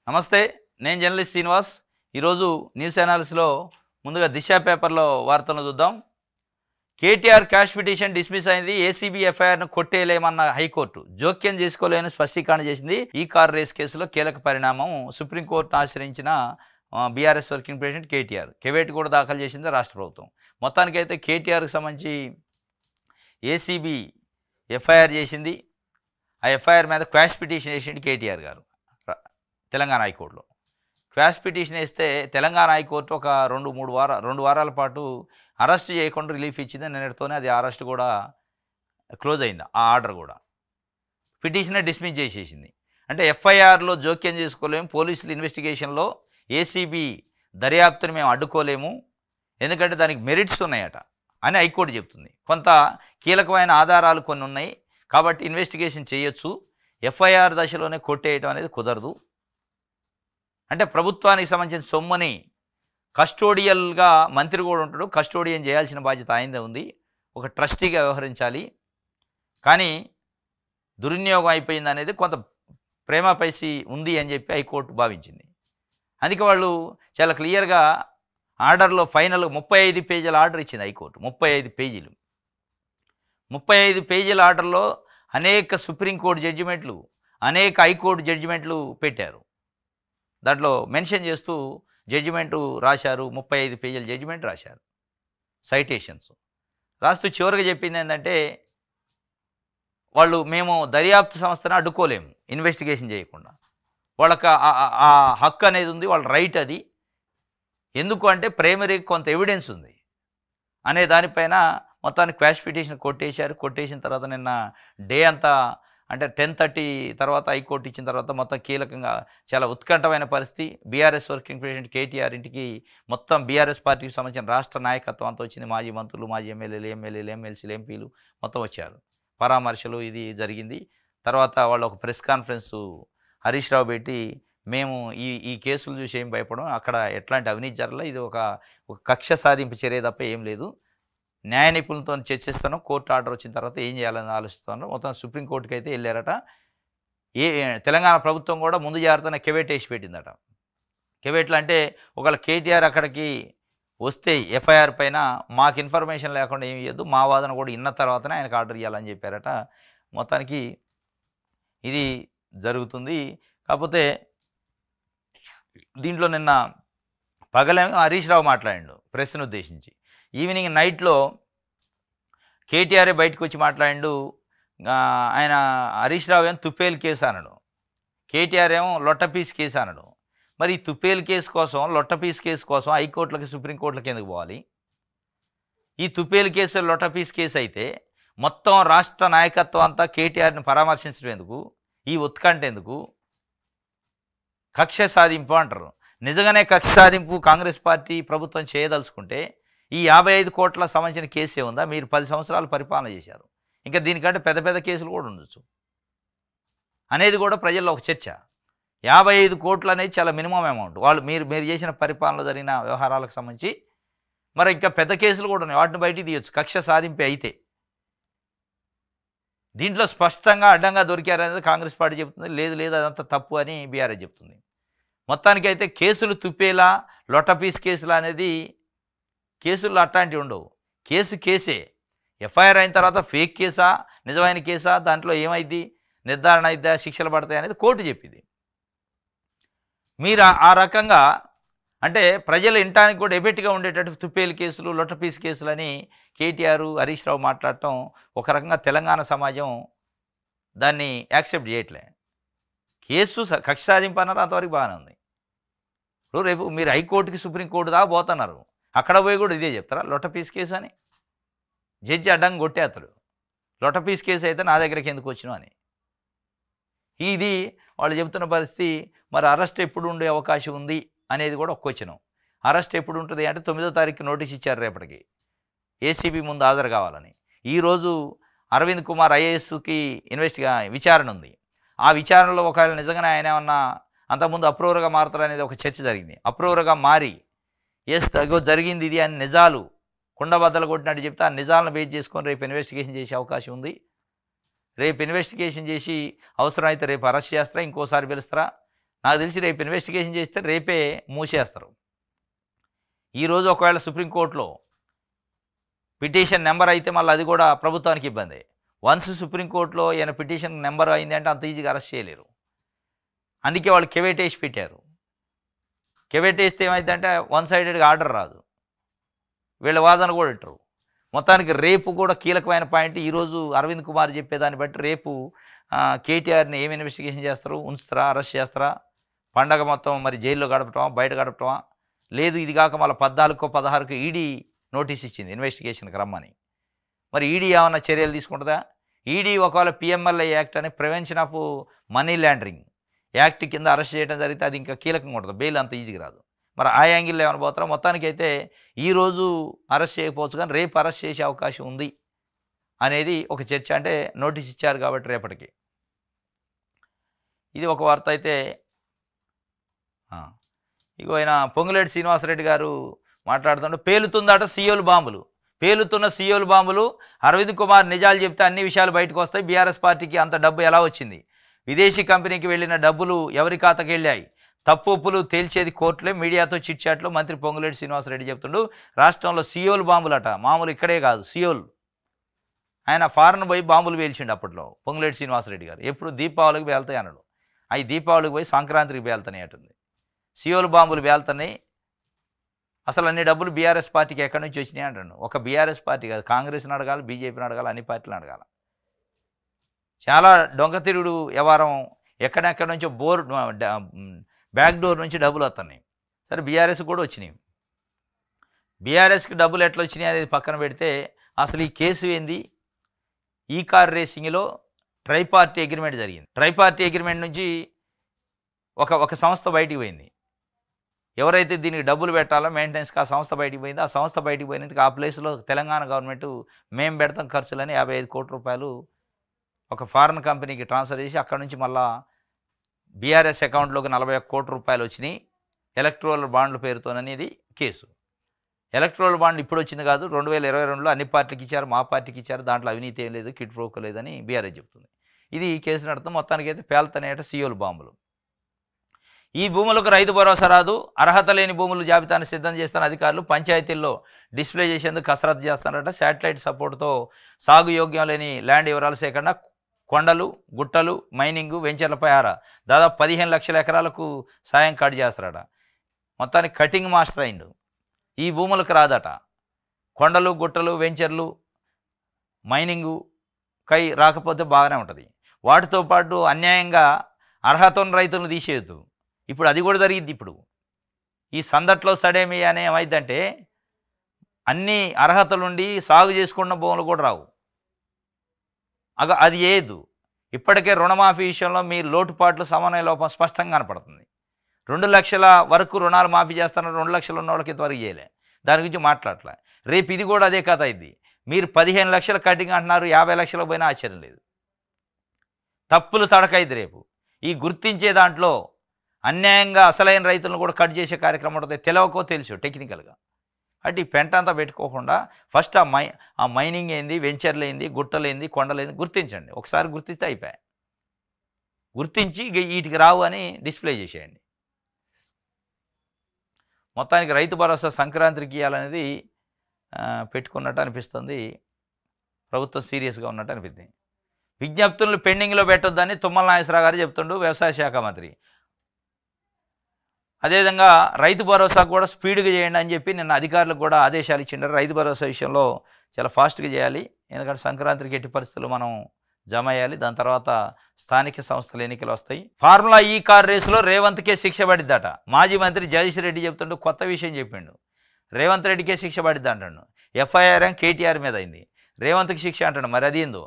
నమస్తే. నేను జర్నలిస్ట్ శ్రీనివాస్. ఈరోజు న్యూస్ అనాలిసిస్‌లో ముందుగా దిశ పేపర్‌లో వార్తలను చూద్దాం. కేటీఆర్ క్యాష్ పిటిషన్ డిస్మిస్ అయింది. ఏసీబీ ఎఫ్ఐఆర్‌ను కొట్టేయలేమన్న హైకోర్టు. జోక్యం చేసుకోలేని స్పష్టీకరణ చేసింది. ఈ కార్ రేస్ కేసులో కీలక పరిణామం. సుప్రీంకోర్టును ఆశ్రయించిన బీఆర్ఎస్ వర్కింగ్ ప్రెసిడెంట్ కేటీఆర్. కెవేట్ కూడా దాఖలు చేసింది రాష్ట్ర ప్రభుత్వం. మొత్తానికైతే కేటీఆర్‌కి సంబంధించి ఏసీబీ ఎఫ్ఐఆర్ చేసింది. ఆ ఎఫ్ఐఆర్ మీద క్వాష్ పిటిషన్ వేసిండు కేటీఆర్ గారు తెలంగాణ హైకోర్టులో. క్వాష్ పిటిషన్ వేస్తే తెలంగాణ హైకోర్టు ఒక 2 వారాల పాటు అరెస్ట్ చేయకుండా రిలీఫ్ ఇచ్చింది. నిన్నటితోనే అది అరెస్ట్ కూడా క్లోజ్ అయింది. ఆ ఆర్డర్ కూడా పిటిషనే డిస్మిస్ చేసేసింది. అంటే ఎఫ్ఐఆర్లో జోక్యం చేసుకోలేము, పోలీసులు ఇన్వెస్టిగేషన్లో ఏసీబీ దర్యాప్తుని మేము అడ్డుకోలేము, ఎందుకంటే దానికి మెరిట్స్ ఉన్నాయట అని హైకోర్టు చెప్తుంది. కొంత కీలకమైన ఆధారాలు కొన్ని ఉన్నాయి కాబట్టి ఇన్వెస్టిగేషన్ చేయొచ్చు, ఎఫ్ఐఆర్ దశలోనే కొట్టేయడం అనేది కుదరదు. అంటే ప్రభుత్వానికి సంబంధించిన సొమ్ముని కస్టోడియల్గా మంత్రి కూడా ఉంటాడు, కస్టోడియన్ చేయాల్సిన బాధ్యత ఆయనదే ఉంది, ఒక ట్రస్టీగా వ్యవహరించాలి. కానీ దుర్వినియోగం అయిపోయింది అనేది కొంత ప్రేమపైసి ఉంది అని చెప్పి హైకోర్టు భావించింది. అందుకే వాళ్ళు చాలా క్లియర్గా ఆర్డర్లో ఫైనల్ 35 పేజీల ఆర్డర్ ఇచ్చింది హైకోర్టు. 35 పేజీలు. 35 పేజీల ఆర్డర్లో అనేక సుప్రీంకోర్టు జడ్జిమెంట్లు, అనేక హైకోర్టు జడ్జిమెంట్లు పెట్టారు. దాంట్లో మెన్షన్ చేస్తూ జడ్జిమెంటు రాశారు. 35 పేజీల జడ్జిమెంట్ రాశారు, సైటేషన్స్ రాస్తూ చివరిగా చెప్పింది ఏంటంటే, వాళ్ళు మేము దర్యాప్తు సంస్థను అడ్డుకోలేము ఇన్వెస్టిగేషన్ చేయకుండా, వాళ్ళకి ఆ హక్కు అనేది ఉంది, వాళ్ళ రైట్ అది. ఎందుకు అంటే ప్రైమరీ కొంత ఎవిడెన్స్ ఉంది అనే దానిపైన మొత్తానికి క్వాష్ పిటిషన్ కొట్టేశారు. కొట్టేసిన తర్వాత నిన్న డే అంతా అంటే 10:30 తర్వాత హైకోర్టు ఇచ్చిన తర్వాత మొత్తం కీలకంగా చాలా ఉత్కంఠమైన పరిస్థితి. బీఆర్ఎస్ వర్కింగ్ ప్రెసిడెంట్ కేటీఆర్ ఇంటికి మొత్తం బీఆర్ఎస్ పార్టీకి సంబంధించిన రాష్ట్ర నాయకత్వం అంతా వచ్చింది. మాజీ మంత్రులు, మాజీ ఎమ్మెల్యేలు, ఎమ్మెల్సీలు, ఎంపీలు మొత్తం వచ్చారు. పరామర్శలు ఇది జరిగింది. తర్వాత వాళ్ళు ఒక ప్రెస్ కాన్ఫరెన్సు హరీష్ రావు పెట్టి, మేము ఈ కేసులు చూసి ఏం భయపడం, అక్కడ ఎట్లాంటి అవినీతి జరగలే, ఇది ఒక కక్ష సాధింపు చర్య తప్ప ఏం లేదు, న్యాయ నిపుణులతో చర్చిస్తాను, కోర్టు ఆర్డర్ వచ్చిన తర్వాత ఏం చేయాలని ఆలోచిస్తాను. మొత్తం సుప్రీంకోర్టుకి అయితే వెళ్ళారట. తెలంగాణ ప్రభుత్వం కూడా ముందు జాగ్రత్తగా కెవేట్ వేసి పెట్టిందట. కెవేట్లు అంటే ఒకవేళ కేటీఆర్ అక్కడికి వస్తే ఎఫ్ఐఆర్ పైన మాకు ఇన్ఫర్మేషన్ లేకుండా ఏమి ఇవ్వద్దు, మా వాదన కూడా ఇన్న తర్వాతనే ఆయనకు ఆర్డర్ ఇవ్వాలని చెప్పారట. మొత్తానికి ఇది జరుగుతుంది. కాకపోతే దీంట్లో నిన్న పగలేమో హరీష్ రావు మాట్లాడిండు ప్రెస్ను ఉద్దేశించి. ఈవినింగ్ నైట్లో కేటీఆరే బయటకు వచ్చి మాట్లాడిండు. ఆయన హరీష్ రావు ఏమో తుప్పేల్ కేసు అన్నాడు, కేటీఆర్ ఏమో లొట్టపీస్ కేసు అన్నాడు. మరి ఈ తుప్పేల్ కేసు కోసం, లొట్టపీస్ కేసు కోసం హైకోర్టులకి సుప్రీంకోర్టులకి ఎందుకు పోవాలి? ఈ తుప్పేల్ కేసు లొట్టపీస్ కేసు అయితే మొత్తం రాష్ట్ర నాయకత్వం అంతా కేటీఆర్ని పరామర్శించడం ఎందుకు? ఈ ఉత్కంఠ ఎందుకు? కక్ష సాధింపు అంటారు. నిజంగానే కక్ష సాధింపు కాంగ్రెస్ పార్టీ ప్రభుత్వం చేయదలుచుకుంటే ఈ 55 కోట్ల సంబంధించిన కేసే ఉందా? మీరు 10 సంవత్సరాలు పరిపాలన చేశారు, ఇంకా దీనికంటే పెద్ద పెద్ద కేసులు కూడా ఉండొచ్చు అనేది కూడా ప్రజల్లో ఒక చర్చ. 55 కోట్లు అనేది చాలా మినిమం అమౌంట్. వాళ్ళు మీరు చేసిన పరిపాలనలో జరిగిన వ్యవహారాలకు సంబంధించి మరి ఇంకా పెద్ద కేసులు కూడా ఉన్నాయి, వాటిని బయటికి తీయొచ్చు కక్ష సాధింపే అయితే. దీంట్లో స్పష్టంగా అడ్డంగా దొరికారనేది కాంగ్రెస్ పార్టీ చెప్తుంది. లేదు అదంతా తప్పు అని బీఆర్ఎస్ చెప్తుంది. మొత్తానికైతే కేసులు తుప్పేలా, లొట్టపీస్ కేసులు అనేది కేసుల్లో అట్లాంటివి ఉండవు. కేసే. ఎఫ్ఐఆర్ అయిన తర్వాత ఫేక్ కేసా, నిజమైన కేసా, దాంట్లో ఏమైంది, నిర్ధారణ అయిద్దా, శిక్షలు పడతాయి అనేది కోర్టు చెప్పింది. మీరు ఆ రకంగా అంటే ప్రజలు వినటానికి కూడా ఎబెట్గా ఉండేటట్టు తుప్పేలు కేసులు, లొట్టపీస్ కేసులు అని కేటీఆర్, హరీష్ రావు మాట్లాడటం ఒక రకంగా తెలంగాణ సమాజం దాన్ని యాక్సెప్ట్ చేయట్లే. కేసు కక్ష సాధింపు అన్నారు, అంతవరకు బాగానే ఉంది. ఇప్పుడు రేపు మీరు హైకోర్టుకి, సుప్రీంకోర్టు దాకా పోతున్నారు, అక్కడ పోయి కూడా ఇదే చెప్తారా లొట్టపీస్ కేసు అని? జడ్జి అడ్డంగా కొట్టేస్తాడు, లొట్టపీస్ కేసు అయితే నా దగ్గరికి ఎందుకు వచ్చినావు అని. ఇది వాళ్ళు చెబుతున్న పరిస్థితి. మరి అరెస్ట్ ఎప్పుడు ఉండే అవకాశం ఉంది అనేది కూడా ఒక క్వశ్చన్. అరెస్ట్ ఎప్పుడు ఉంటుంది అంటే 9వ తారీఖు నోటీస్ ఇచ్చారు, రేపటికి ఏసీబీ ముందు హాజరు కావాలని. ఈరోజు అరవింద్ కుమార్ ఐఏఎస్కి విచారణ ఉంది. ఆ విచారణలో ఒకవేళ నిజంగానే ఆయన ఏమన్నా అంతకుముందు అప్రూవర్గా మారుతారనేది ఒక చర్చ జరిగింది. అప్రూవర్గా మారి అగో జరిగింది ఇది అని నిజాలు కుండబద్దలు కొట్టినట్టు చెప్తే ఆ నిజాలను బేస్ చేసుకొని రేపు ఇన్వెస్టిగేషన్ చేసే అవకాశం ఉంది. రేపు ఇన్వెస్టిగేషన్ చేసి అవసరమైతే రేపు అరెస్ట్ చేస్తారా, ఇంకోసారి పిలుస్తారా, నాకు తెలిసి రేపు ఇన్వెస్టిగేషన్ చేస్తే రేపే మూసేస్తారు. ఈరోజు ఒకవేళ సుప్రీంకోర్టులో పిటిషన్ నెంబర్ అయితే మళ్ళీ అది కూడా ప్రభుత్వానికి ఇబ్బంది. వన్స్ సుప్రీంకోర్టులో ఈయన పిటిషన్ నెంబర్ అయింది అంటే అంత ఈజీగా అరెస్ట్ చేయలేరు. అందుకే వాళ్ళు కెవేటేసి పెట్టారు. కెవేటేస్తే ఏమైందంటే వన్ సైడెడ్గా ఆర్డర్ రాదు, వీళ్ళ వాదన కూడా ఇట్టరు. మొత్తానికి రేపు కూడా కీలకమైన పాయింట్. ఈరోజు అరవింద్ కుమార్ చెప్పేదాన్ని బట్టి రేపు కేటీఆర్ని ఏమి ఇన్వెస్టిగేషన్ చేస్తారు, ఉంచుతారా, అరెస్ట్ చేస్తారా, పండగ మొత్తం మరి జైల్లో గడపటమా, బయట గడపటమా, లేదు ఇది కాక మళ్ళీ 14కో 16కో ఈడీ నోటీస్ ఇచ్చింది ఇన్వెస్టిగేషన్కి రమ్మని. మరి ఈడీ ఏమన్నా చర్యలు తీసుకుంటుందా? ఈడీ ఒకవేళ పిఎంఎల్ఐ యాక్ట్ అని prevention of money laundering act కింద అరెస్ట్ చేయడం జరిగితే అది ఇంకా కీలకంగా ఉంటుంది, బెయిల్ అంత ఈజీగా రాదు. మరి ఆ యాంగిల్లో ఏమైనా పోతారో. మొత్తానికైతే ఈరోజు అరెస్ట్ చేయకపోవచ్చు కానీ రేపు అరెస్ట్ చేసే అవకాశం ఉంది అనేది ఒక చర్చ. అంటే నోటీస్ ఇచ్చారు కాబట్టి రేపటికి. ఇది ఒక వార్త. అయితే ఇగో ఆయన పొంగులేటి శ్రీనివాసరెడ్డి గారు మాట్లాడుతుంటే పేలుతుందట సీయోలు బాంబులు, పేలుతున్న సీయోలు బాంబులు. అరవింద్ కుమార్ నిజాలు చెప్తే అన్ని విషయాలు బయటకు వస్తాయి. బీఆర్ఎస్ పార్టీకి అంత డబ్బు ఎలా వచ్చింది, విదేశీ కంపెనీకి వెళ్ళిన డబ్బులు ఎవరి ఖాతాకి వెళ్ళాయి, తప్పు ఒప్పులు తేల్చేది కోర్టులే, మీడియాతో చిట్చాట్లో మంత్రి పొంగులేటి శ్రీనివాసరెడ్డి చెప్తుండు. రాష్ట్రంలో సీయోలు బాంబులట, మామూలు ఇక్కడే కాదు సీయోలు. ఆయన ఫారెన్ పోయి బాంబులు పేల్చిండు అప్పట్లో పొంగులేటి శ్రీనివాసరెడ్డి గారు. ఎప్పుడు దీపావళికి పేలుతాయి అన్నాడు, అవి దీపావళికి పోయి సంక్రాంతికి పేలుతాయి అటుంది. సీయోలు బాంబులు పేలుతున్నాయి. అసలు అన్ని డబ్బులు బీఆర్ఎస్ పార్టీకి ఎక్కడి నుంచి వచ్చినాయి అంటాడు. ఒక బీఆర్ఎస్ పార్టీ కాదు, కాంగ్రెస్ని అడగాలి, బీజేపీని అడగాలి, అన్ని పార్టీలను అడగాలి. చాలా దొంగతిరుగుడు వ్యవహారం. ఎక్కడెక్కడి నుంచో బ్యాక్ డోర్ నుంచి డబ్బులు వస్తున్నాయి. సరే బీఆర్ఎస్ కూడా వచ్చినాయి. బీఆర్ఎస్కి డబ్బులు ఎట్లా వచ్చినాయి అనేది పక్కన పెడితే అసలు ఈ కేసు ఏంది? ఈ కార్ రేసింగ్లో ట్రైపార్టీ అగ్రిమెంట్ జరిగింది. ట్రైపార్టీ అగ్రిమెంట్ నుంచి ఒక సంస్థ బయటికి పోయింది. ఎవరైతే దీనికి డబ్బులు పెట్టాలో మెయింటెనెన్స్కి ఆ సంస్థ బయటికి పోయింది. ఆ సంస్థ బయటికి పోయినందుకు ఆ ప్లేస్లో తెలంగాణ గవర్నమెంట్ మేము పెడతాం ఖర్చులని 55 కోట్ల రూపాయలు ఒక ఫారెన్ కంపెనీకి ట్రాన్స్ఫర్ చేసి అక్కడ నుంచి మళ్ళా బీఆర్ఎస్ అకౌంట్లోకి 41 కోట్ల రూపాయలు వచ్చినాయి ఎలక్ట్రోల్ బాండ్ల పేరుతోననేది కేసు. ఎలక్ట్రోల్ బాండ్ ఇప్పుడు వచ్చింది కాదు, 2022లో అన్ని పార్టీకి ఇచ్చారు, మా పార్టీకి ఇచ్చారు, దాంట్లో అవినీతి ఏం లేదు, కిట్ ప్రోకో లేదని బీఆర్ఎస్ చెప్తుంది. ఇది కేసు నడుతుంది. మొత్తానికి అయితే పేల్తనేట సీయోలు బాంబులు. ఈ భూములకు రైతు భరోసా రాదు, అర్హత లేని భూములు జాబితాను సిద్ధం చేస్తున్న అధికారులు పంచాయతీల్లో డిస్ప్లే చేసేందుకు కసరత్తు చేస్తున్నారట. శాటిలైట్ సపోర్టుతో సాగు యోగ్యం లేని ల్యాండ్ వివరాలు సేకరణ, కొండలు, గుట్టలు, మైనింగు, వెంచర్లపై ఆరా. దాదాపు 15 లక్షల ఎకరాలకు సాయం కట్ చేస్తారట. మొత్తానికి కటింగ్ మాస్టర్ అయిండు. ఈ భూములకు రాదట. కొండలు, గుట్టలు, వెంచర్లు, మైనింగు కై రాకపోతే బాగానే ఉంటుంది. వాటితో పాటు అన్యాయంగా అర్హత ఉన్న రైతులను తీసేయద్దు. ఇప్పుడు అది కూడా జరిగింది. ఇప్పుడు ఈ సందట్లో సడేమి అనే ఏమైందంటే అన్ని అర్హతలుండి సాగు చేసుకున్న భూములు కూడా రావు. అది ఏదు. ఇప్పటికే రుణమాఫీ విషయంలో మీ లోటుపాట్లు సమన్వయ లోపం స్పష్టంగా కనపడుతుంది. 2 లక్షల వరకు రుణాలు మాఫీ చేస్తున్నారు, 2 లక్షలు ఉన్న వాళ్ళకి ఇంతవరకు చేయలే, దాని గురించి మాట్లాడలే. రేపు ఇది కూడా అదే కథ అయింది. మీరు 15 లక్షల కటింగ్ అంటున్నారు, 50 లక్షలకు పోయినా ఆశ్చర్యం లేదు. తప్పులు తడకైంది రేపు. ఈ గుర్తించే దాంట్లో అన్యాయంగా అసలైన రైతులను కూడా కట్ చేసే కార్యక్రమం ఉంటుంది. తెలవకో తెలుసు టెక్నికల్గా. అంటే ఈ పెంట అంతా పెట్టుకోకుండా ఫస్ట్ ఆ మైనింగ్ ఏంది, వెంచర్లు ఏంది, గుట్టలేంది, కొండలేంది గుర్తించండి. ఒకసారి గుర్తిస్తే అయిపోయాయి. గుర్తించి వీటికి రావు అని డిస్ప్లే చేసేయండి. మొత్తానికి రైతు భరోసా సంక్రాంతికి ఇవ్వాలనేది పెట్టుకున్నట్టు అనిపిస్తుంది. ప్రభుత్వం సీరియస్గా ఉన్నట్టు అనిపిస్తుంది. విజ్ఞప్తులను పెండింగ్లో పెట్టొద్దని తుమ్మల నాగేశ్వరరావు గారు చెప్తుండు, వ్యవసాయ శాఖ మంత్రి. అదేవిధంగా రైతు భరోసా కూడా స్పీడ్గా చేయండి అని చెప్పి నిన్న అధికారులకు కూడా ఆదేశాలు ఇచ్చిండారు. రైతు భరోసా విషయంలో చాలా ఫాస్ట్గా చేయాలి. ఎందుకంటే సంక్రాంతికి ఎట్టి పరిస్థితులు మనం జమ అయ్యాలి. దాని తర్వాత స్థానిక సంస్థల ఎన్నికలు వస్తాయి. ఫార్ములా ఈ కార్ రేసులో రేవంత్కే శిక్ష పడిద్దట. మాజీ మంత్రి జగదీష్ రెడ్డి చెప్తుంటూ కొత్త విషయం చెప్పిండు. రేవంత్ రెడ్డికే శిక్ష పడిద్ది అంటాడు. ఎఫ్ఐఆర్ కేటీఆర్ మీద అయింది, రేవంత్కి శిక్ష అంటాడు. మరి అది ఏందో.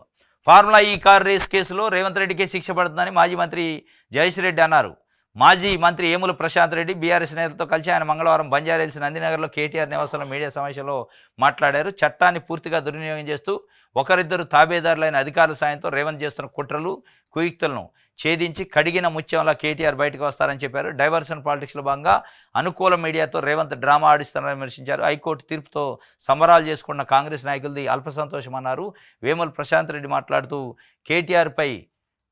ఫార్ములా ఈ కార్ రేస్ కేసులో రేవంత్ రెడ్డికే శిక్ష పడుతుందని మాజీ మంత్రి జగదీష్ రెడ్డి అన్నారు. మాజీ మంత్రి ఏముల ప్రశాంత్ రెడ్డి బీఆర్ఎస్ నేతలతో కలిసి ఆయన మంగళవారం బంజారాహిల్స్ నందినగర్లో కేటీఆర్ నివాసంలో మీడియా సమావేశంలో మాట్లాడారు. చట్టాన్ని పూర్తిగా దుర్వినియోగం చేస్తూ ఒకరిద్దరు తాబేదారులైన అధికారుల సాయంతో రేవంత్ చేస్తున్న కుట్రలు కుయుక్తులను ఛేదించి కడిగిన ముత్యంలా కేటీఆర్ బయటకు వస్తారని చెప్పారు. డైవర్షన్ పాలిటిక్స్లో భాగంగా అనుకూల మీడియాతో రేవంత్ డ్రామా ఆడిస్తారని విమర్శించారు. హైకోర్టు తీర్పుతో సంబరాలు చేసుకున్న కాంగ్రెస్ నాయకులది అల్ప సంతోషమన్నారు. వేముల ప్రశాంత్ రెడ్డి మాట్లాడుతూ కేటీఆర్పై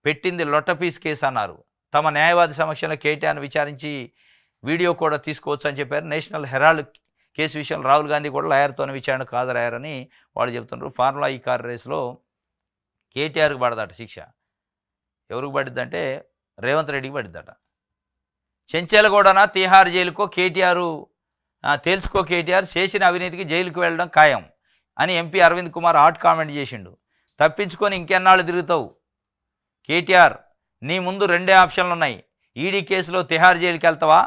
పెట్టింది లొట్టపీస్ కేసు అన్నారు. తమ న్యాయవాది సమక్షంలో కేటీఆర్ను విచారించి వీడియో కూడా తీసుకోవచ్చు అని చెప్పారు. నేషనల్ హెరాల్డ్ కేసు విషయంలో రాహుల్ గాంధీ కూడా లాయర్తోనే విచారణకు హాజరయ్యారని వాళ్ళు చెప్తున్నారు. ఫార్ములా ఈ కార్ రేసులో కేటీఆర్కి పడదట శిక్ష. ఎవరికి పడిద్దంటే రేవంత్ రెడ్డికి పడిద్దట. చెంచెలగూడన తీహార్ జైలుకో కేటీఆర్ తేల్చుకో కేటీఆర్ చేసిన అవినీతికి జైలుకు వెళ్ళడం ఖాయం అని MP Arvind Kumar hot comment చేసిండు. తప్పించుకొని ఇంకెన్నాళ్ళు తిరుగుతావు కేటీఆర్, నీ ముందు రెండే ఆప్షన్లు ఉన్నాయి. ఈడీ కేసులో తిహార్ జైలుకి వెళ్తావా,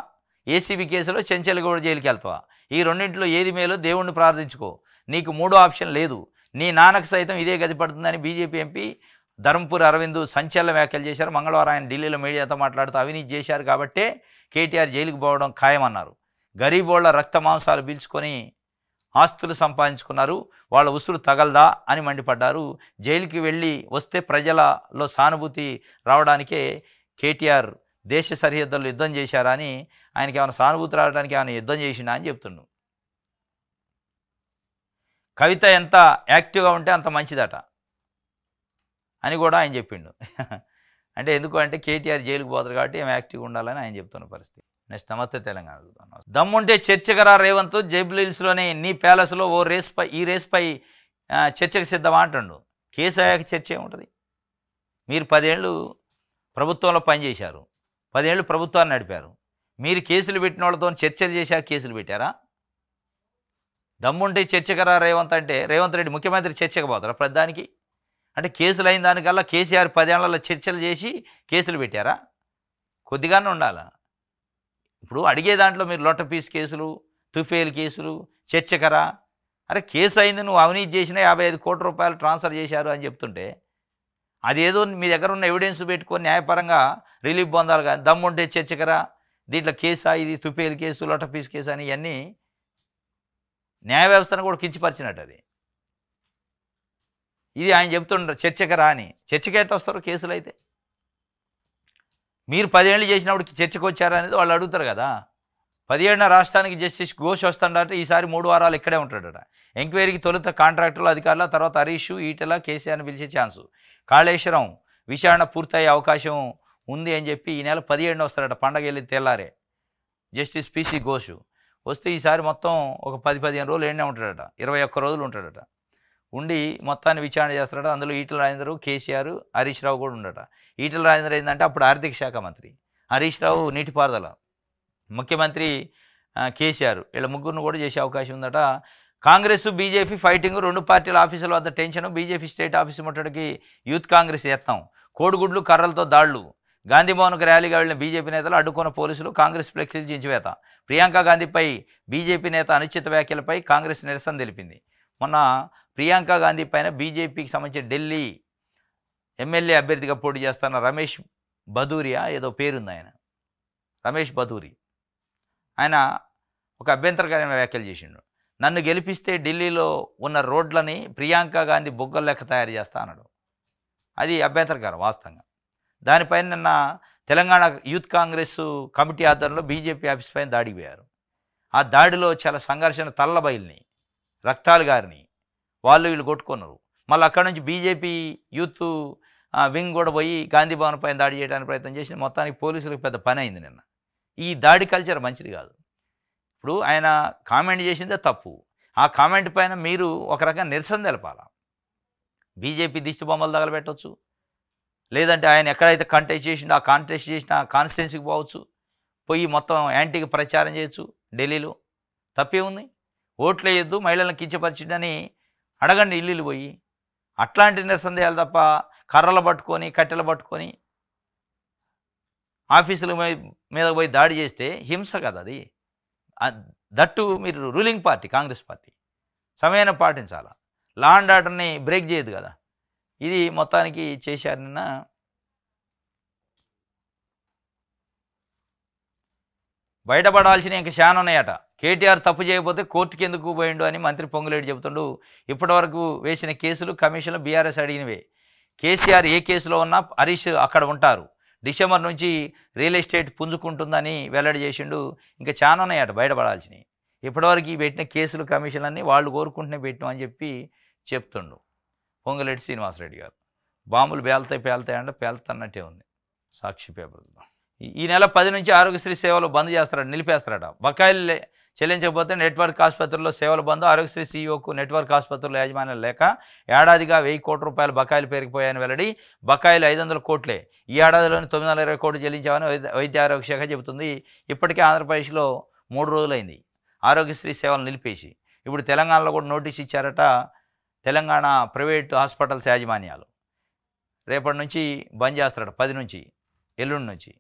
ఏసీబీ కేసులో చెంచెలగూడ జైలుకి వెళ్తావా? ఈ రెండింటిలో ఏది మేలో దేవుణ్ణి ప్రార్థించుకో, నీకు మూడో ఆప్షన్ లేదు. నీ నాన్నకు సైతం ఇదే గతి పడుతుందని బీజేపీ ఎంపీ ధర్మపురి అరవింద్ సంచలన వ్యాఖ్యలు చేశారు. మంగళవారం ఆయన ఢిల్లీలో మీడియాతో మాట్లాడుతూ అవినీతి చేశారు కాబట్టే కేటీఆర్ జైలుకు పోవడం ఖాయమన్నారు. గరీబోళ్ల రక్త మాంసాలు పీల్చుకొని ఆస్తులు సంపాదించుకున్నారు, వాళ్ళ ఉసురు తగలదా అని మండిపడ్డారు. జైలుకి వెళ్ళి వస్తే ప్రజలలో సానుభూతి రావడానికే కేటీఆర్ దేశ సరిహద్దుల్లో యుద్ధం చేశారా అని, ఆయనకి ఏమైనా సానుభూతి రావడానికి ఏమైనా యుద్ధం చేసినా అని చెప్తున్నాడు. కవిత ఎంత యాక్టివ్గా ఉంటే అంత మంచిదట అని కూడా ఆయన చెప్పిండు. అంటే ఎందుకు అంటే కేటీఆర్ జైలుకు పోతారు కాబట్టి ఏం యాక్టివ్గా ఉండాలని ఆయన చెప్తున్న పరిస్థితి. నెక్స్ట్ నమస్తే తెలంగాణ. దమ్ముంటే చర్చకరా రేవంత్, జైబులీల్స్లోని నీ ప్యాలెస్లో ఈ రేస్పై చర్చకు సిద్ధమా అంటుండు. కేసు అయ్యాక చర్చ ఏముంటుంది? మీరు 10 ఏళ్ళు ప్రభుత్వంలో పనిచేశారు, 10 ఏళ్ళు ప్రభుత్వాన్ని నడిపారు. మీరు కేసులు పెట్టిన వాళ్ళతో చర్చలు చేశాక కేసులు పెట్టారా? దమ్ముంటే చర్చకరా రేవంత్ అంటే రేవంత్ రెడ్డి ముఖ్యమంత్రి చర్చకు పోతారా ప్రధానికి? అంటే కేసులు అయిన దానికల్లా కేసీఆర్ 10 ఏళ్లలో చర్చలు చేసి కేసులు పెట్టారా? కొద్దిగానే ఉండాలా. ఇప్పుడు అడిగే దాంట్లో మీరు లొట్ట పీస్ కేసులు, తుఫేల్ కేసులు, చర్చకరా, అరే కేసు అయింది, నువ్వు అవినీతి చేసినా 55 కోట్ల రూపాయలు ట్రాన్స్ఫర్ చేశారు అని చెప్తుంటే అదేదో మీ దగ్గర ఉన్న ఎవిడెన్స్ పెట్టుకొని న్యాయపరంగా రిలీఫ్ పొందాలి. కానీ దమ్ముంటే చర్చకరా, దీంట్లో కేసా, ఇది తుపేల్ కేసు, లొట్ట పీస్ కేసు అని ఇవన్నీ న్యాయ వ్యవస్థను కూడా కించిపరిచినట్టు. అది ఇది ఆయన చెప్తుండ్రు చర్చకరా అని. చర్చకి ఎట్లా వస్తారు కేసులు అయితే? మీరు 10 ఏళ్ళు చేసినప్పుడు చర్చకు వచ్చారా అనేది వాళ్ళు అడుగుతారు కదా. 17న రాష్ట్రానికి జస్టిస్ ఘోష్ వస్తాడట. ఈసారి 3 వారాలు ఇక్కడే ఉంటాడట. ఎంక్వైరీకి తొలుత కాంట్రాక్టర్లు, అధికారుల, తర్వాత హరీష్, ఈటెల, కేసీఆర్ని పిలిచే ఛాన్సు. కాళేశ్వరం విచారణ పూర్తయ్యే అవకాశం ఉంది అని చెప్పి ఈ నెల 17న వస్తాడట. పండగ వెళ్ళి తెల్లారే జస్టిస్ పిసి ఘోష్ వస్తే ఈసారి మొత్తం ఒక 10-15 రోజులు ఎండే ఉంటాడట. 21 రోజులు ఉంటాడట. ఉండి మొత్తాన్ని విచారణ చేస్తాడట. అందులో ఈటెల రాజేందర్, కేసీఆర్, హరీష్ రావు కూడా ఉండట. ఈటెల రాజేందర్ ఏంటంటే అప్పుడు ఆర్థిక శాఖ మంత్రి, హరీష్ రావు నీటిపారుదల, ముఖ్యమంత్రి కేసీఆర్, వీళ్ళ ముగ్గురిని కూడా చేసే అవకాశం ఉందట. కాంగ్రెస్ బీజేపీ ఫైటింగ్, 2 పార్టీల ఆఫీసుల వద్ద టెన్షన్. బీజేపీ స్టేట్ ఆఫీసు ముట్టడికి యూత్ కాంగ్రెస్ యత్నం. కోడిగుడ్లు, కర్రలతో దాడులు. గాంధీభవన్కు ర్యాలీగా వెళ్లిన బీజేపీ నేతలు అడ్డుకున్న పోలీసులు. కాంగ్రెస్ ఫ్లెక్సీలు చించివేత. ప్రియాంక గాంధీపై బీజేపీ నేత అనుచిత వ్యాఖ్యలపై కాంగ్రెస్ నిరసన తెలిపింది. మొన్న ప్రియాంక గాంధీ పైన బీజేపీకి సంబంధించిన ఢిల్లీ ఎమ్మెల్యే అభ్యర్థిగా పోటీ చేస్తున్న రమేష్ బదూరియా ఏదో పేరుంది, ఆయన రమేష్ బదూరి, ఆయన ఒక అభ్యంతరకరమైన వ్యాఖ్యలు చేసిండు. నన్ను గెలిపిస్తే ఢిల్లీలో ఉన్న రోడ్లని ప్రియాంక గాంధీ బొగ్గల లెక్క తయారు చేస్తా అన్నాడు. అది అభ్యంతరకరం వాస్తవంగా. దానిపైన నిన్న తెలంగాణ యూత్ కాంగ్రెస్ కమిటీ ఆధ్వర్యంలో బీజేపీ ఆఫీస్ పైన దాడికి పోయారు. ఆ దాడిలో చాలా సంఘర్షణ తల్లబయల్ని, రక్తాలు గారిని, వాళ్ళు వీళ్ళు కొట్టుకున్నారు. మళ్ళీ అక్కడ నుంచి బీజేపీ యూత్ వింగ్ కూడా పోయి గాంధీ భవన్ పైన దాడి చేయడానికి ప్రయత్నం చేసి మొత్తానికి పోలీసులకు పెద్ద పని అయింది నిన్న. ఈ దాడి కల్చర్ మంచిది కాదు. ఇప్పుడు ఆయన కామెంట్ చేసిందే తప్పు. ఆ కామెంట్ పైన మీరు ఒక రకంగా నిరసన తెలపాలా. బీజేపీ దిష్టి బొమ్మలు తగలబెట్టవచ్చు, లేదంటే ఆయన ఎక్కడైతే కంటెస్ట్ చేసిండో ఆ కాంటెస్ట్ చేసిన కాన్స్టిట్యున్సీకి పోవచ్చు, పోయి మొత్తం యాంటీకి ప్రచారం చేయొచ్చు. ఢిల్లీలో తప్పే ఉంది. ఓట్లు వేయొద్దు, మహిళలను కించపరిచిండని అడగండి ఇల్లు పోయి. అట్లాంటి నిరసన చేయాలి తప్ప కర్రలు పట్టుకొని, కట్టెలు పట్టుకొని ఆఫీసుల మీద పోయి దాడి చేస్తే హింస కదా అది. దట్టు మీరు రూలింగ్ పార్టీ కాంగ్రెస్ పార్టీ సమయాన్ని పాటించాలా. లా అండ్ ఆర్డర్ని బ్రేక్ చేయదు కదా. ఇది మొత్తానికి చేశారు నిన్న. బయటపడాల్సిన ఇంకా చాలా ఉన్నాయట. కేటీఆర్ తప్పు చేయకపోతే కోర్టుకి ఎందుకు పోయిండు అని మంత్రి పొంగులేటి చెబుతుండు. ఇప్పటివరకు వేసిన కేసులు కమిషన్లు బీఆర్ఎస్ అడిగినవే. కేసీఆర్ ఏ కేసులో ఉన్నా హరీష్ అక్కడ ఉంటారు. డిసెంబర్ నుంచి రియల్ ఎస్టేట్ పుంజుకుంటుందని వెల్లడి చేసిండు. ఇంకా చాలా ఉన్నాయట బయటపడాల్సినవి. ఇప్పటివరకు పెట్టిన కేసులు కమిషన్లన్నీ వాళ్ళు కోరుకుంటూనే పెట్టినామని చెప్పి చెప్తుండు పొంగులేటి శ్రీనివాసరెడ్డి గారు. బాంబులు పేలుతాయి అంటే పేలుతున్నట్టే ఉంది సాక్షి పేపర్లో. ఈ నెల 10 నుంచి ఆరోగ్యశ్రీ సేవలు బంద్ చేస్తారట, నిలిపేస్తారట. బకాయిలు చెల్లించకపోతే నెట్వర్క్ ఆసుపత్రుల్లో సేవలు బంద్. ఆరోగ్యశ్రీ సీఈఓకు నెట్వర్క్ ఆసుపత్రుల యాజమాన్యం లేక ఏడాదిగా 1000 కోట్ల రూపాయల బకాయిలు పెరిగిపోయాయని వెల్లడి. బకాయిలు 500 కోట్లే. ఈ ఏడాదిలోని 920 కోట్లు చెల్లించామని వైద్య ఆరోగ్య శాఖ చెబుతుంది. ఇప్పటికే ఆంధ్రప్రదేశ్లో 3 రోజులైంది ఆరోగ్యశ్రీ సేవలు నిలిపేసి. ఇప్పుడు తెలంగాణలో కూడా నోటీస్ ఇచ్చారట తెలంగాణ ప్రైవేట్ హాస్పిటల్స్ యాజమాన్యాలు. రేపటి నుంచి బంద్ చేస్తారట, 10 నుంచి, ఎల్లుండి నుంచి.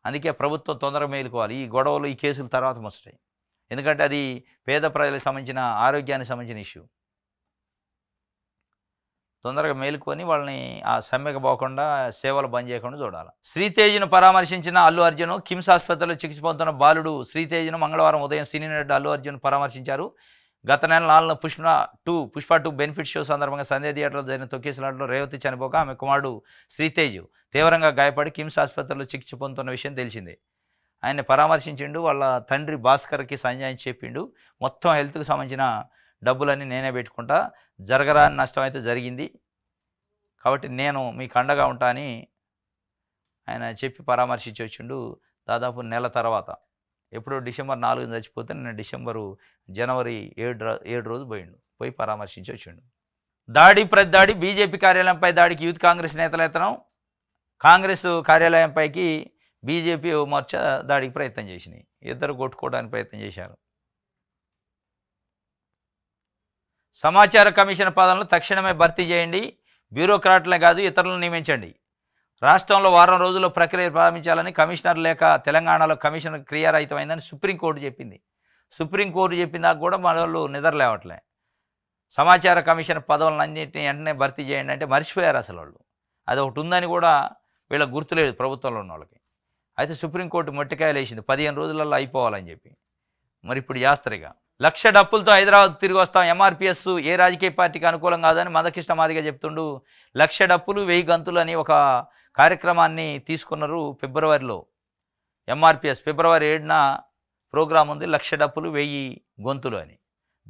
అందుకే ప్రభుత్వం తొందరగా మేలుకోవాలి. ఈ గొడవలు, ఈ కేసులు తర్వాత వస్తాయి. ఎందుకంటే అది పేద ప్రజలకు సంబంధించిన ఆరోగ్యానికి సంబంధించిన ఇష్యూ. తొందరగా మేలుకొని వాళ్ళని ఆ సమ్మెకు పోకుండా సేవలు బంద్ చేయకుండా చూడాలి. శ్రీతేజ్ను పరామర్శించిన అల్లు అర్జున్. కిమ్స్ ఆసుపత్రిలో చికిత్స పొందుతున్న బాలుడు శ్రీతేజ్ను మంగళవారం ఉదయం సినీ నటుడు అల్లు అర్జున్ పరామర్శించారు. గత నెల 4న పుష్ప 2 బెనిఫిట్ షో సందర్భంగా సంధ్య థియేటర్లో జరిగిన తొక్కేసలాటలో రేవతి చనిపోగా ఆమె కుమారుడు శ్రీతేజ్ తీవ్రంగా గాయపడి కిమ్స్ ఆసుపత్రిలో చికిత్స పొందుతున్న విషయం తెలిసిందే. ఆయన్ని పరామర్శించిండు. వాళ్ళ తండ్రి భాస్కర్కి సంజాయించి చెప్పిండు, మొత్తం హెల్త్కి సంబంధించిన డబ్బులన్నీ నేనే పెట్టుకుంటా, జరగరాని నష్టం అయితే జరిగింది కాబట్టి నేను మీకు అండగా ఉంటా అని ఆయన చెప్పి పరామర్శించి వచ్చిండు. దాదాపు నెల తర్వాత, ఎప్పుడో డిసెంబర్ 4న చచ్చిపోతే నేను జనవరి 7 రోజు పోయి పరామర్శించి వచ్చిండు. ప్రతి బీజేపీ కార్యాలయంపై దాడికి యూత్ కాంగ్రెస్ నేతల యత్నం. కాంగ్రెస్ కార్యాలయంపైకి బీజేపీ మోర్చా దాడికి ప్రయత్నం చేసినాయి. ఇద్దరు కొట్టుకోవడానికి ప్రయత్నం చేశారు. సమాచార కమిషన్ పదాలను తక్షణమే భర్తీ చేయండి. బ్యూరోక్రాట్లే కాదు ఇతరులను నియమించండి. రాష్ట్రంలో వారం రోజుల్లో ప్రక్రియ ప్రారంభించాలని కమిషనర్ లేక తెలంగాణలో కమిషనర్ క్రియారహితమైందని సుప్రీంకోర్టు చెప్పింది. సుప్రీంకోర్టు చెప్పినాక కూడా మన వాళ్ళు నిద్రలేవట్లే. సమాచార కమిషన్ పదవులన్నింటినీ వెంటనే భర్తీ చేయండి అంటే మర్చిపోయారు అసలు వాళ్ళు. అది ఒకటి ఉందని కూడా వీళ్ళకి గుర్తులేదు ప్రభుత్వంలో ఉన్న వాళ్ళకి. అయితే సుప్రీంకోర్టు మొట్టికాయలు వేసింది 15 రోజులలో అయిపోవాలని చెప్పి. మరి ఇప్పుడు చేస్తారు. ఇక 1,00,000 డప్పులతో హైదరాబాద్ తిరిగి వస్తాం. ఎంఆర్పిఎస్ ఏ రాజకీయ పార్టీకి అనుకూలం కాదని మందకృష్ణ మాదిగ చెప్తుండు. 1,00,000 డప్పులు 1000 గంతులు అని ఒక కార్యక్రమాన్ని తీసుకున్నారు ఫిబ్రవరిలో. ఎంఆర్పిఎస్ ఫిబ్రవరి 7న ప్రోగ్రాం ఉంది, 1,00,000 డప్పులు 1000 గొంతులు అని.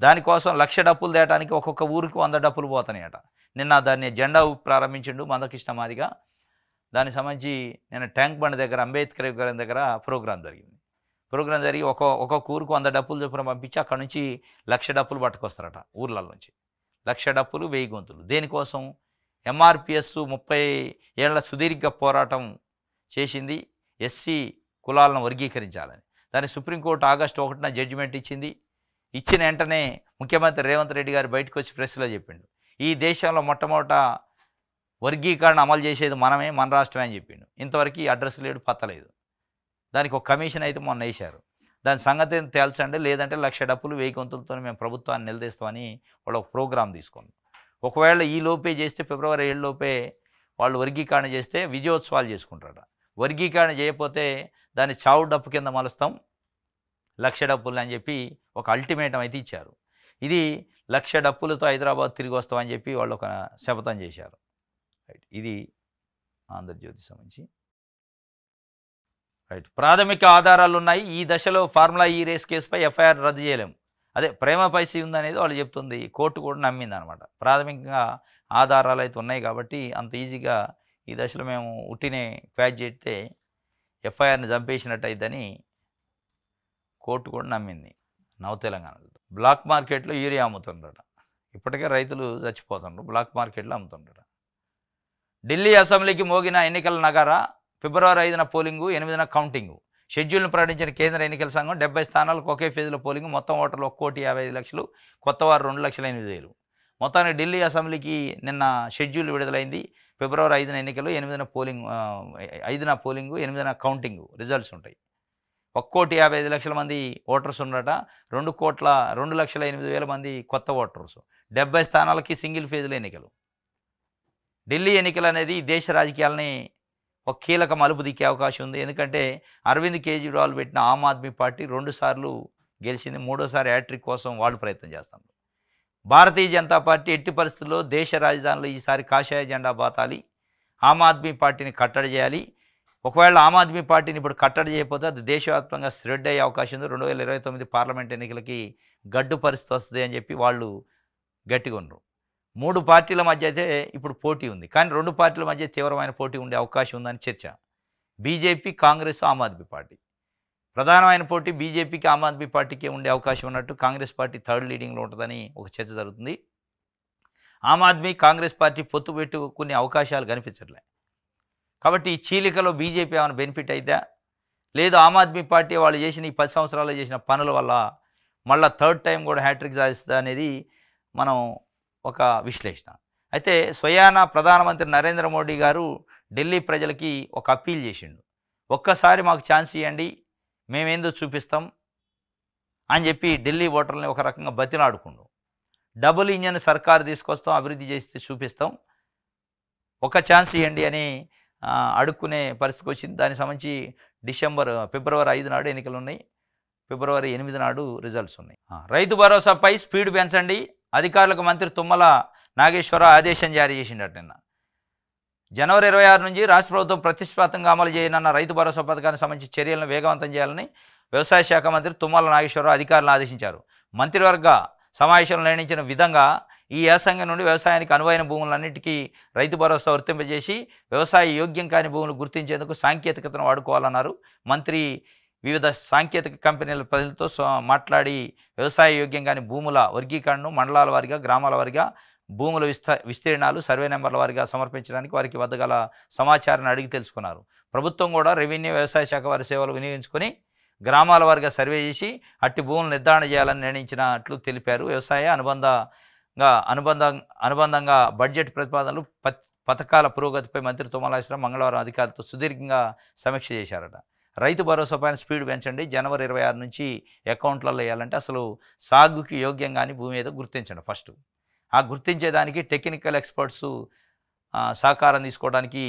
దానికోసం 1,00,000 డప్పులు తేయడానికి ఒక్కొక్క ఊరికి 100 డప్పులు పోతున్నాయట. నిన్న దాన్ని జెండా ఊపి ప్రారంభించిండు మందకృష్ణ మాదిగ. దానికి సంబంధించి నేను ట్యాంక్ బండ్ దగ్గర అంబేద్కర్ గారి దగ్గర ప్రోగ్రాం జరిగింది. ప్రోగ్రాం జరిగి ఒక్కొక్క ఊరికి 100 డప్పులు చొప్పున పంపించి అక్కడ నుంచి 1,00,000 డప్పులు పట్టుకొస్తారట ఊర్ల నుంచి. 1,00,000 డప్పులు 1000 గొంతులు. దేనికోసం? ఎంఆర్పిఎస్ 30 ఏళ్ల సుదీర్ఘ పోరాటం చేసింది ఎస్సీ కులాలను వర్గీకరించాలని. దాన్ని సుప్రీంకోర్టు ఆగస్టు 1న జడ్జిమెంట్ ఇచ్చింది. ఇచ్చిన వెంటనే ముఖ్యమంత్రి రేవంత్ రెడ్డి గారు బయటకు వచ్చి ప్రెస్లో చెప్పిండు, ఈ దేశంలో మొట్టమొదట వర్గీకరణ అమలు చేసేది మనమే, మన రాష్ట్రమే అని చెప్పిండు. ఇంతవరకు అడ్రస్ లేడు, పత్తలేదు. దానికి ఒక కమిషన్ అయితే మొన్న వేశారు. దాని సంగతి తేల్చండి, లేదంటే 1,00,000 డప్పులు 1000 గొంతులతో మేము ప్రభుత్వాన్ని నిలదీస్తామని వాళ్ళు ఒక ప్రోగ్రాం తీసుకున్నారు. ఒకవేళ ఈ లోపే చేస్తే ఫిబ్రవరి 7 లోపే వాళ్ళు వర్గీకరణ చేస్తే విజయోత్సవాలు చేసుకుంటారట. వర్గీకరణ చేయకపోతే దాన్ని చావు డప్పు కింద మలుస్తాం 1,00,000 డప్పులు అని చెప్పి ఒక అల్టిమేటం అయితే ఇచ్చారు. ఇది 1,00,000 డప్పులతో హైదరాబాద్ తిరిగి వస్తామని చెప్పి వాళ్ళు ఒక శపథం చేశారు. రైట్, ఇది ఆంధ్రజ్యోతి సంబంధించి. రైట్, ప్రాథమిక ఆధారాలు ఉన్నాయి. ఈ దశలో ఫార్ములా ఈ రేస్ కేసుపై ఎఫ్ఐఆర్ రద్దు చేయలేము. అదే ప్రేమ పైసి ఉందనేది వాళ్ళు చెప్తుంది. కోర్టు కూడా నమ్మింది అనమాట. ప్రాథమికంగా ఆధారాలు అయితే ఉన్నాయి కాబట్టి అంత ఈజీగా ఈ దశలో మేము ఉట్టినే క్వాచ్ చేస్తే ఎఫ్ఐఆర్ని చంపేసినట్టు అయిద్దని కోర్టు కూడా నమ్మింది. తెలంగాణలో బ్లాక్ మార్కెట్లో యూరియా అమ్ముతుండట. ఇప్పటికే రైతులు చచ్చిపోతుండ్రు, బ్లాక్ మార్కెట్లో అమ్ముతుండట. ఢిల్లీ అసెంబ్లీకి మోగిన ఎన్నికల నగారా. ఫిబ్రవరి 5న పోలింగు, 8న కౌంటింగు. షెడ్యూల్ను ప్రకటించిన కేంద్ర ఎన్నికల సంఘం 70 స్థానాలకు ఒకే ఫేజ్లో పోలింగు. మొత్తం ఓటర్లు 1,55,00,000, కొత్తవారు 2,08,000. మొత్తానికి ఢిల్లీ అసెంబ్లీకి నిన్న షెడ్యూల్ విడుదలైంది. ఫిబ్రవరి 5న ఎన్నికలు, 8న పోలింగ్, 5న పోలింగు, 8న కౌంటింగు రిజల్ట్స్ ఉంటాయి. 1,55,00,000 మంది ఓటర్స్ ఉండట. 2,08,000 మంది కొత్త ఓటర్స్. 70 స్థానాలకి సింగిల్ ఫేజ్లో ఎన్నికలు. ఢిల్లీ ఎన్నికలు అనేది దేశ రాజకీయాలని ఒక కీలక మలుపు దిక్కే అవకాశం ఉంది. ఎందుకంటే అరవింద్ కేజ్రీవాల్ పెట్టిన ఆమ్ ఆద్మీ పార్టీ 2 సార్లు గెలిచింది. 3వసారి హ్యాట్రిక్ కోసం వాళ్ళు ప్రయత్నం చేస్తారు. భారతీయ జనతా పార్టీ ఎట్టి పరిస్థితుల్లో దేశ రాజధానిలో ఈసారి కాషాయ జెండా బాతాలి. ఆమ్ ఆద్మీ పార్టీని కట్టడి చేయాలి. ఒకవేళ ఆమ్ ఆద్మీ పార్టీని ఇప్పుడు కట్టడి చేయకపోతే అది దేశవ్యాప్తంగా స్ప్రెడ్ అయ్యే అవకాశం ఉంది. 2029 పార్లమెంట్ ఎన్నికలకి గడ్డు పరిస్థితి వస్తుంది అని చెప్పి వాళ్ళు గట్టిగా ఉన్నారు. 3 పార్టీల మధ్య అయితే ఇప్పుడు పోటీ ఉంది. కానీ 2 పార్టీల మధ్య తీవ్రమైన పోటీ ఉండే అవకాశం ఉందని చర్చ. BJP, Congress, Aam Aadmi party. ప్రధానమైన పోటీ బీజేపీకి, ఆమ్ ఆద్మీ పార్టీకి ఉండే అవకాశం ఉన్నట్టు, కాంగ్రెస్ పార్టీ థర్డ్ లీడింగ్లో ఉంటుందని ఒక చర్చ జరుగుతుంది. ఆమ్ ఆద్మీ, కాంగ్రెస్ పార్టీ పొత్తు పెట్టుకునే అవకాశాలు కనిపించట్లే. కాబట్టి ఈ చీలికలో బీజేపీ ఏమైనా బెనిఫిట్ అయిద్దా, లేదు ఆమ్ ఆద్మీ పార్టీ వాళ్ళు చేసిన ఈ 10 సంవత్సరాల్లో చేసిన పనుల వల్ల మళ్ళీ థర్డ్ టైం కూడా హ్యాట్రిక్ సాధిస్తుందా అనేది మనం ఒక విశ్లేషణ. అయితే స్వయాన ప్రధానమంత్రి నరేంద్ర మోడీ గారు ఢిల్లీ ప్రజలకి ఒక అప్పీల్ చేసిండు. ఒక్కసారి మాకు ఛాన్స్ ఇవ్వండి, మేమేందో చూపిస్తాం అని చెప్పి ఢిల్లీ ఓటర్లని ఒక రకంగా బతిలాడుకుండు. డబుల్ ఇంజన్ సర్కారు తీసుకొస్తాం, అభివృద్ధి చేస్తే చూపిస్తాం, ఒక ఛాన్స్ ఇవ్వండి అని అడుక్కునే పరిస్థితికి వచ్చింది. దానికి సంబంధించి ఫిబ్రవరి 5 నాడు ఎన్నికలు ఉన్నాయి, ఫిబ్రవరి 8 నాడు రిజల్ట్స్ ఉన్నాయి. రైతు భరోసాపై స్పీడ్ పెంచండి, అధికారులకు మంత్రి తుమ్మల నాగేశ్వరరావు ఆదేశం జారీ చేసిండట నిన్న. జనవరి 26 నుంచి రాష్ట్ర ప్రభుత్వం ప్రతిష్టాత్మకంగా అమలు చేయనున్న రైతు భరోసా పథకానికి సంబంధించి చర్యలను వేగవంతం చేయాలని వ్యవసాయ శాఖ మంత్రి తుమ్మల నాగేశ్వరరావు అధికారులను ఆదేశించారు. మంత్రివర్గ సమావేశంలో నిర్ణయించిన విధంగా ఈ యాసంగి నుండి వ్యవసాయానికి అనువైన భూములన్నింటికీ రైతు భరోసా వర్తింపజేసి వ్యవసాయ యోగ్యం కాని భూములు గుర్తించేందుకు సాంకేతికతను వాడుకోవాలన్నారు. మంత్రి వివిధ సాంకేతిక కంపెనీల ప్రజలతో మాట్లాడి వ్యవసాయ యోగ్యం కాని భూముల వర్గీకరణను మండలాల వారీగా, గ్రామాల వారీగా, భూముల విస్తీర్ణాలు సర్వే నెంబర్ల వారీగా సమర్పించడానికి వారికి వద్ద గల సమాచారాన్ని అడిగి తెలుసుకున్నారు. ప్రభుత్వం కూడా రెవెన్యూ, వ్యవసాయ శాఖ వారి సేవలు వినియోగించుకొని గ్రామాల వారీగా సర్వే చేసి అట్టి భూములు నిర్ధారణ చేయాలని నిర్ణయించినట్లు తెలిపారు. వ్యవసాయ అనుబంధంగా బడ్జెట్ ప్రతిపాదనలు, పథకాల పురోగతిపై మంత్రి తుమ్మల మంగళవారం అధికారులతో సుదీర్ఘంగా సమీక్ష చేశారట. రైతు భరోసా పైన స్పీడ్ పెంచండి, జనవరి 26 నుంచి అకౌంట్లలో వేయాలంటే అసలు సాగుకి యోగ్యంగాని భూమి ఏదో గుర్తించండి ఫస్ట్. ఆ గుర్తించేదానికి టెక్నికల్ ఎక్స్పర్ట్స్ సహకారం తీసుకోవడానికి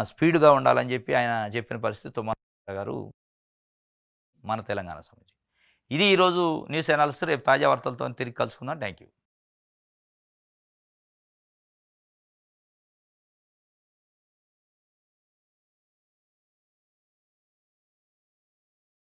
స్పీడ్గా ఉండాలని చెప్పి ఆయన చెప్పిన పరిస్థితి తుమ్మల గారు మన తెలంగాణ సంబంధించి. ఇది ఈరోజు న్యూస్ అనాలిసిస్. రేపు తాజా వార్తలతో తిరిగి కలుసుకుందాం. Thank you.